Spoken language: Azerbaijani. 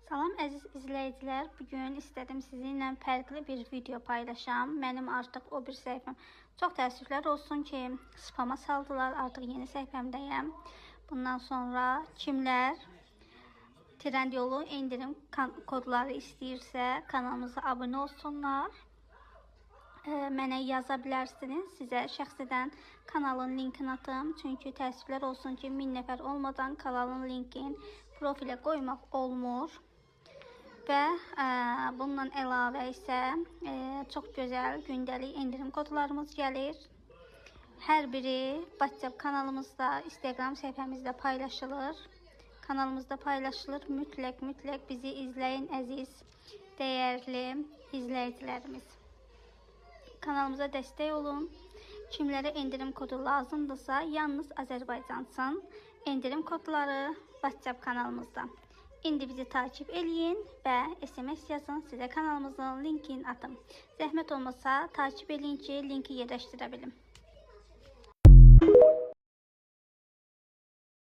Salam əziz izləyicilər, bugün istədim sizinlə fərqli bir video paylaşam. Mənim artıq o bir səhifəm çox təəssüflər olsun ki, spama saldılar. Artıq yeni səhifəmdəyəm. Bundan sonra kimlər Trendyolu indirim kodları istəyirsə kanalımıza abunə olsunlar. Mənə yaza bilərsiniz. Sizə şəxsidən kanalın linkini atım. Çünki təəssüflər olsun ki, 1000 nəfər olmadan kanalın linkini profilə qoymaq olmur. Və bundan əlavə isə çox gözəl gündəlik indirim kodlarımız gəlir. Hər biri WhatsApp kanalımızda, Instagram səhifəmizdə paylaşılır. Kanalımızda paylaşılır. Mütləq bizi izləyin əziz, dəyərli izləyicilərimiz. Kanalımıza dəstək olun. Kimlərə indirim kodu lazımdırsa, yalnız Azərbaycansın indirim kodları WhatsApp kanalımızda. İndi bizi takip eləyin və SMS yazın, sizə kanalımızın linkini atım. Zəhmət olmasa takip eləyin ki, linki yerləşdirə bilim.